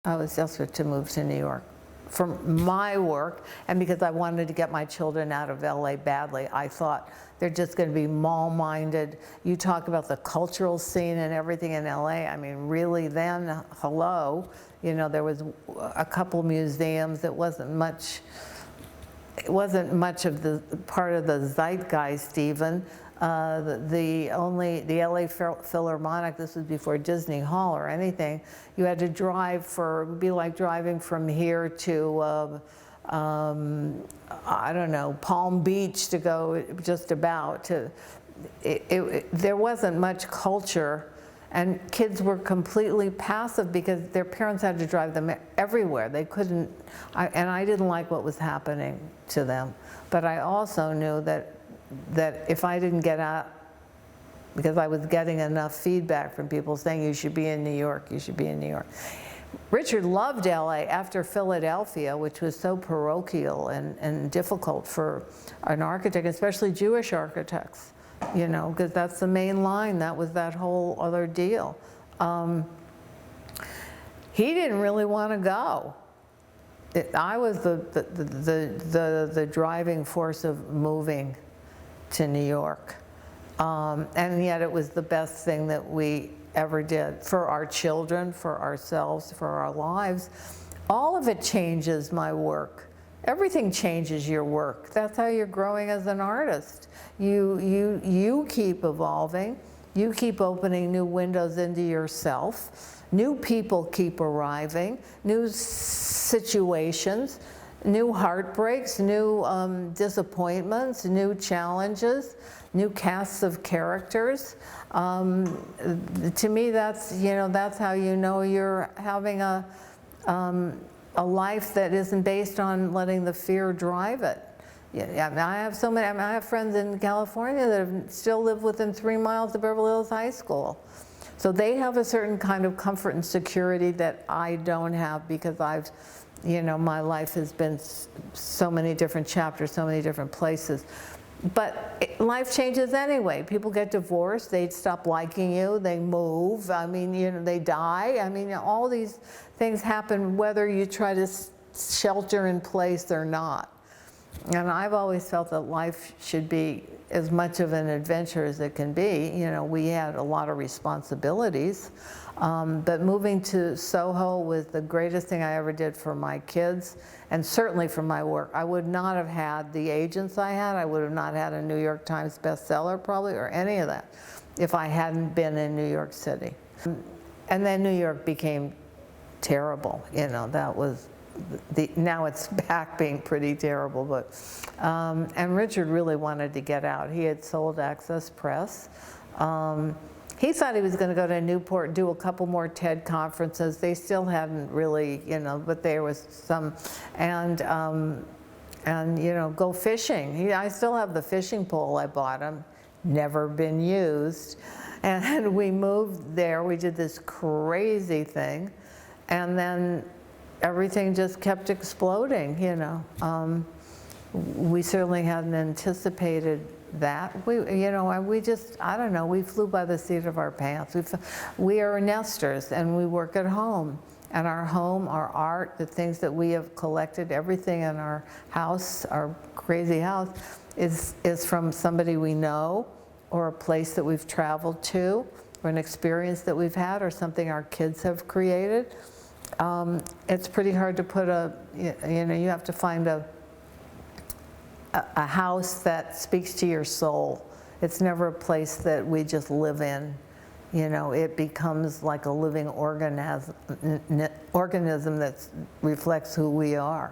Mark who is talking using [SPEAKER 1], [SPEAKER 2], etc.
[SPEAKER 1] I was desperate to move to New York for my work, and because I wanted to get my children out of LA badly. I thought they're just going to be mall-minded. You talk about the cultural scene and everything in LA. I mean, really then, hello, you know, there was a couple museums. It wasn't much of the part of the zeitgeist even. The LA Philharmonic, this was before Disney Hall or anything, you had to drive for, it'd be like driving from here to, I don't know, Palm Beach to go just about to, there wasn't much culture, and kids were completely passive because their parents had to drive them everywhere. They couldn't, and I didn't like what was happening to them. But I also knew that if I didn't get out, because I was getting enough feedback from people saying you should be in New York, you should be in New York. Richard loved LA after Philadelphia, which was so parochial and difficult for an architect, especially Jewish architects, you know, because that's the main line. That was that whole other deal. He didn't really want to go. I was the driving force of moving to New York. And yet it was the best thing that we ever did for our children, for ourselves, for our lives. All of it changes my work. Everything changes your work. That's how you're growing as an artist. You keep evolving. You keep opening new windows into yourself. New people keep arriving, new situations, new heartbreaks, new disappointments, new challenges, new casts of characters. To me, that's, you know, that's how you know you're having a life that isn't based on letting the fear drive it. Yeah, I mean, I have so many. I mean, I have friends in California that still live within 3 miles of Beverly Hills High School. So they have a certain kind of comfort and security that I don't have because I've, you know, my life has been so many different chapters, so many different places. But life changes anyway. People get divorced, they stop liking you, they move, I mean, you know, they die. I mean, all these things happen whether you try to shelter in place or not. And I've always felt that life should be as much of an adventure as it can be. You know, we had a lot of responsibilities, but moving to Soho was the greatest thing I ever did for my kids, and certainly for my work. I would not have had the agents I had. I would have not had a New York Times bestseller probably, or any of that, if I hadn't been in New York City. And then New York became terrible. You know, that was now it's back being pretty terrible, but and Richard really wanted to get out. He had sold Access Press. He thought he was going to go to Newport, do a couple more TED conferences. They still hadn't really, you know, but there was some, and you know, go fishing. I still have the fishing pole I bought him, never been used, and we moved there. We did this crazy thing, and then everything just kept exploding, you know. We certainly hadn't anticipated that. You know, we just, I don't know, we flew by the seat of our pants. We are nesters and we work at home. And our home, our art, the things that we have collected, everything in our house, our crazy house, is from somebody we know, or a place that we've traveled to, or an experience that we've had, or something our kids have created. It's pretty hard to put you know, you have to find a house that speaks to your soul. It's never a place that we just live in. You know, it becomes like a living organism that reflects who we are.